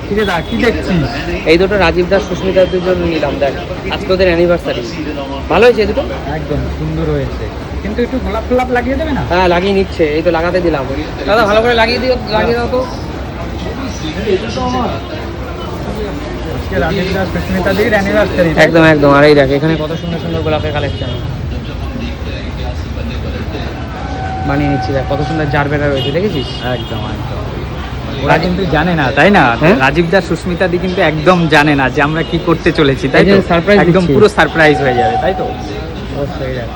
কিরে দা কি দেখছিস? এই দুটো রাজীব দাস সুস্মিতার জন্য নিলাম, দেখ আজকে ওদের অ্যানিভার্সারি। ভালো হয়েছে এই দুটো? একদম সুন্দর হয়েছে, কিন্তু একটু গোলাপ ফোলাপ লাগিয়ে দেবে না? হ্যাঁ লাগিয়ে নিচ্ছে, এই তো লাগাতে দিলাম। দাদা ভালো করে লাগিয়ে দাও তো। আজকে রাজীব দাস সুস্মিতাদির অ্যানিভার্সারি। একদম একদম। আর এই দেখ এখানে কত সুন্দর সুন্দর গোলাপের কালেকশন বানিয়ে নিচ্ছি, দেখ কত সুন্দর জারবেরা রয়েছে, দেখেছিস? একদম একদম। ওরা কিন্তু জানে না, তাই না? হ্যাঁ? রাজীব দাস সুস্মিতাদি কিন্তু একদম জানে না যে আমরা কি করতে চলেছি, তাই তো? সারপ্রাইজ, একদম পুরো সারপ্রাইজ হয়ে যাবে, তাই তো? অবশ্যই। দেখ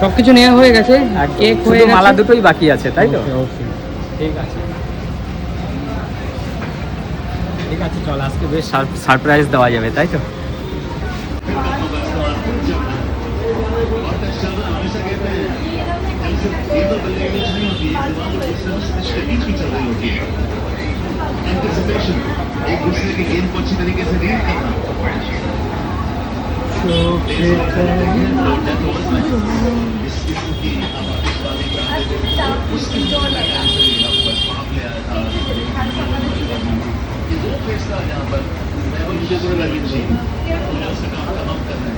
সবকিছু নেওয়া হয়ে গেছে, কেক হয়ে গেছে, মালা দুটোই বাকি আছে, তাই তো? অবশ্যই। ঠিক আছে ঠিক আছে, চল আজকে বেশ সারপ্রাইজ দেওয়া যাবে, তাই তো? एक दूसरे के गेम को अच्छी तरीके से रीड करना। वो फैसला यहाँ पर मैं उनके ऊपर लगी थी तमाम करना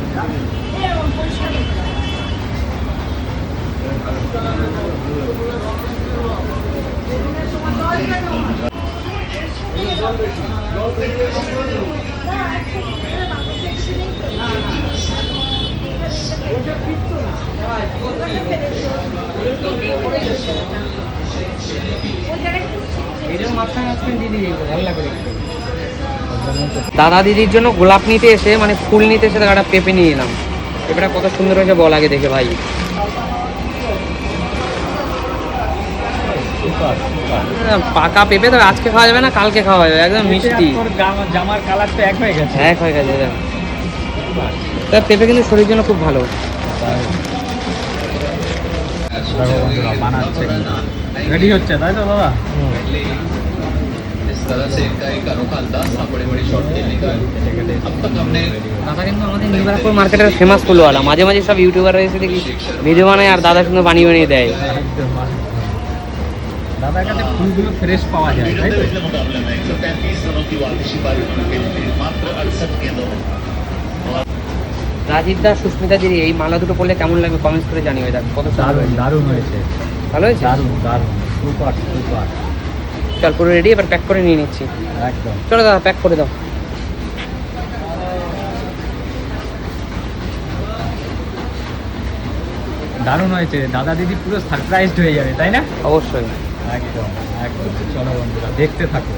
দাদা দিদির জন্য গোলাপ নিতে এসে মানে ফুল নিতে এসে একটা পেঁপে নিয়ে এলাম। পেঁপেটা কত সুন্দর হয়েছে বল আগে দেখে ভাই। পাকা পেঁপে তো আজকে খাওয়া যাবে না, কালকে খাওয়া যাবে, একদম মিষ্টি। জামার কালার তো এক হয়ে গেছে। এক হয়ে গেছে। পেঁপে কিন্তু শরীরের জন্য খুব ভালো। বানাচ্ছে, রেডি হচ্ছে, তাই তো বাবা? इस तरह से इनका एक अनोखा अंदाज था बड़े बड़े शॉट खेलने का। अब तक हमने দাদা কিন্তু আমাদের নিউ ব্যারাকপুর মার্কেটের ফেমাস ফুলওয়ালা। মাঝে মাঝে সব ইউটিউবাররা এসে দেখি ভিডিও বানায় আর দাদা সুন্দর বানিয়ে বানিয়ে দেয়। দাদার কাছে ফুলগুলো ফ্রেশ পাওয়া যায়, তাই তো? 135 रनों की वापसी पारी मात्र 68 गेंदों में। রাজীব দাস সুস্মিতা দিদি এই মালা দুটো পড়লে কেমন লাগবে কমেন্টস করে জানিয়ে দেখ কত দারুণ দারুণ হয়েছে, ভালো হয়েছে। দারুণ দারুণ, সুপার সুপার। চল পুরো রেডি, এবার প্যাক করে নিয়ে নিচ্ছি। একদম চলো দাদা প্যাক করে দাও। দারুণ হয়েছে, দাদা দিদি পুরো সারপ্রাইজড হয়ে যাবে, তাই না? অবশ্যই। একদম একদম। চলো বন্ধুরা দেখতে থাকো।